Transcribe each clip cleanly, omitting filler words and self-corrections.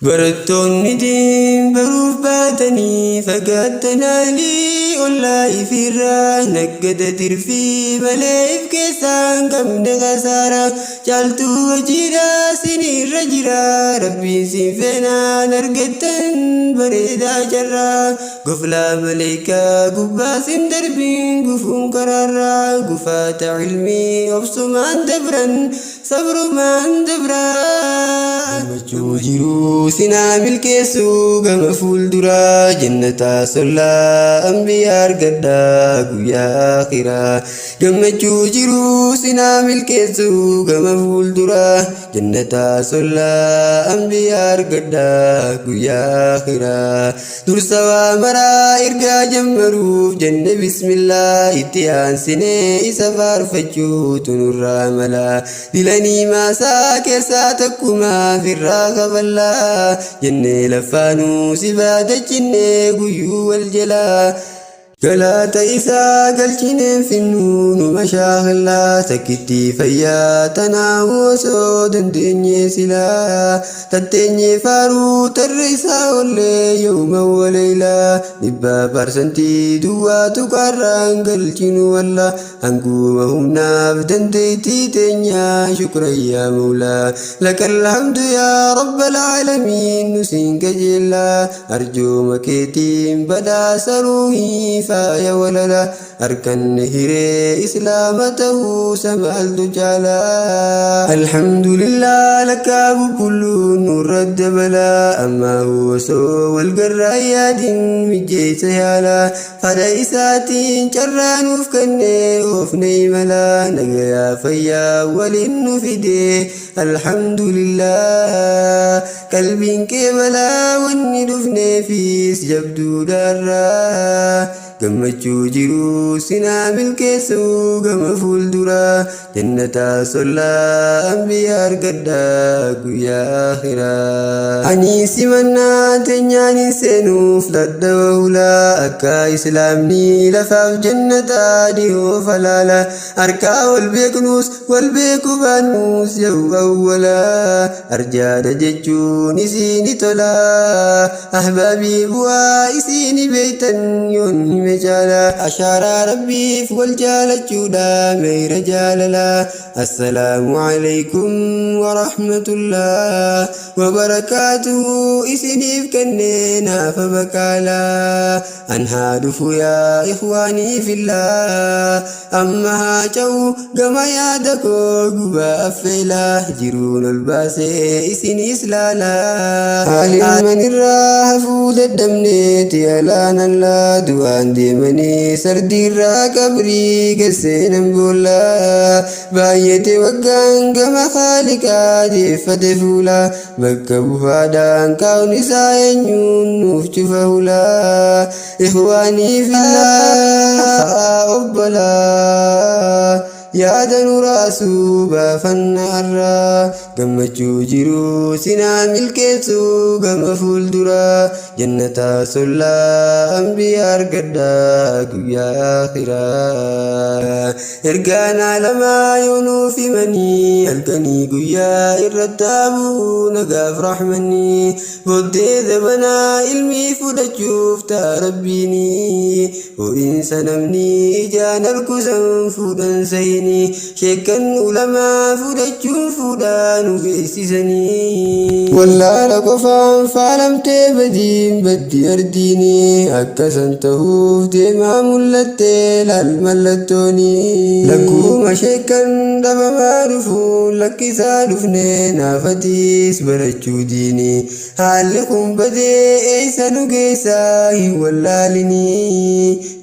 barattoonni baruuf baatanii fagaattanii lii ollaa ifirraa naggada tirfii malee if keessaan qabne kasaara caaltuu hojiidhaa sinirra jira rabbiin siin feenaan argattan bareedaa jarraa goflaa maleekaa gubbaa sin darbiin gufuun karaarraa gufaata ilmii obsumaan dabran sabrumaan dabraa gammachuu jiruu sinaa milkeessu gama fuulduraa jannataa sollaa ambiyaa argadhaa guyyaa akhiraa gammachuu jiruu sinaa milkeessu gama fuulduraa jannataa sollaa ambiyaa argadhaa guyyaa akhiraa dursa waa maraa ergaa jammaruuf jenne bismillah itti aansinee isa faarfachuutu nurraa malaa dilanii maasaa keessaa takkumaa firraa kaballaa jennee lafaanuu si baadachinee guyyuu wal jalaa galaata isaa galchineen finnuu nu mashaakallaa takkitti fayyaa tanaa osoo dandeenye silaa tatteenye faaruu tarra isaa ollee yooma waleeylaa 100% duwwaa tuqaarraan galchinu walla hanguma humnaaf dandeettii teenyaa shukran yaa mawlaa lakal hamdu yaa rabbal aalamiin nu siin kajeellaa arjooma keetiin badhaasa ruuhii يا ولدا أركن هيري إسلامته سمعت جالا الحمد لله لك أبو كل نور الدبلا أما هو سو والقرايات مجي سيالا فليساتين شران وفكني وفني ملا نقيا فيا ولن فدي الحمد لله قلبي كبلا وني في سجبدو دارا gammachuu jiruu sinaa milkeessuu gama fuulduraa jannataa sollaa ambiyaa argadhaa guyyaa akhiraa ani simannaa teenyaan hin seenuuf dadhawa hulaa akka islaamni lafaaf jannataa dhihoo falaala harkaa wal beeknuus wal beekuu baannuus yoo awwalaa arjaadha jechuun isiini tolaa ahbaabii bu'aa isiini beeytan yoon مجالا أشارة ربي في والجالة جودا مير جاللا السلام عليكم ورحمة الله وبركاته إسنيف كنينا فبكالا أنهادف يا إخواني في الله أما جو قما يادكو قبا أفلا جرون الباسي إسن إسلالا حال من الراه فود الدمنيت يلان الله دوان deemanii sardiirraa qabrii geesseenan boolla baay'ate waggaan gama haaliqaa deeffate fuula bakka bufaadhaan kaa'uun isaa eenyuun nuuf cufa hula ikhwaanii fillaa obbolaa yaada nuraasuu baafannaarraa gammachuu jiruu sinaa milkeessuu gama fuulduraa jannataa sollaa ambiyaa argadhaa guyyaa akhiraa ergaanaa lamaa yoonuuf himanii halkanii guyyaa irratti taabuu nagaaf rahmanii booddee zabanaa ilmii fudhachuuf ta'a rabbiini ho'iinsa namni ijaan argusan fuudhan sayini sheekan ulamaa fudhachuun fuudhaan beeksisanii wallaala qofaan faalamtee badiin baddi ardiini akkasan ta'uuf deemaa mul'attee laal mallattooni lakkuma sheekan dhabamaa dhufuun lakkisaa dhufne naafatiis barachuu diini haalli kun badee eessa nu geessaa hin wallaalini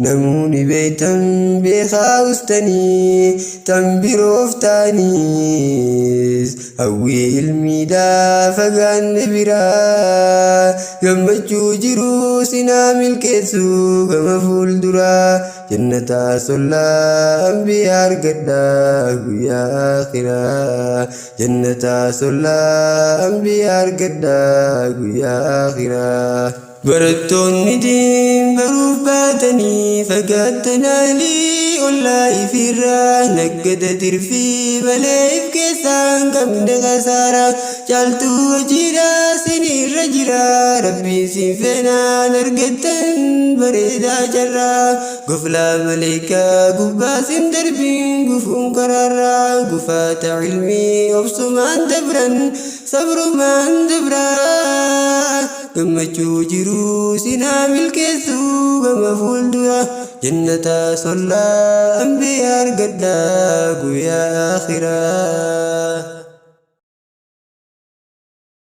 namoonni beektan beekaa ustanii tambiroof taaniis hawwii ilmiidhaa fagaanne biraa gammachuu jiruu sinaa milkeessuu gama fuulduraa jannataa sollaa ambiyaa argadhaa guyyaa akhiraa jannataa sollaa ambiyaa argadhaa guyyaa akhiraa barattoonni baruuf baatanii fagaattanii ollaa ifirraa naggada tirfii malee if keessaan qabne kasaara caaltuu hojiidhaa sinirra jira jira rabbiin siin feenaan argattan bareedaa jarraa goflaa maleekaa gubbaa siin darbiin gufuun karaarraa gufaata ilmii obsumaan dabran sabrumaan dabraa gammachuu jiru sinaa milkeessuu gama fuuldura jannata sollaa anbiyaa argadhaa guyyaa akhiraa.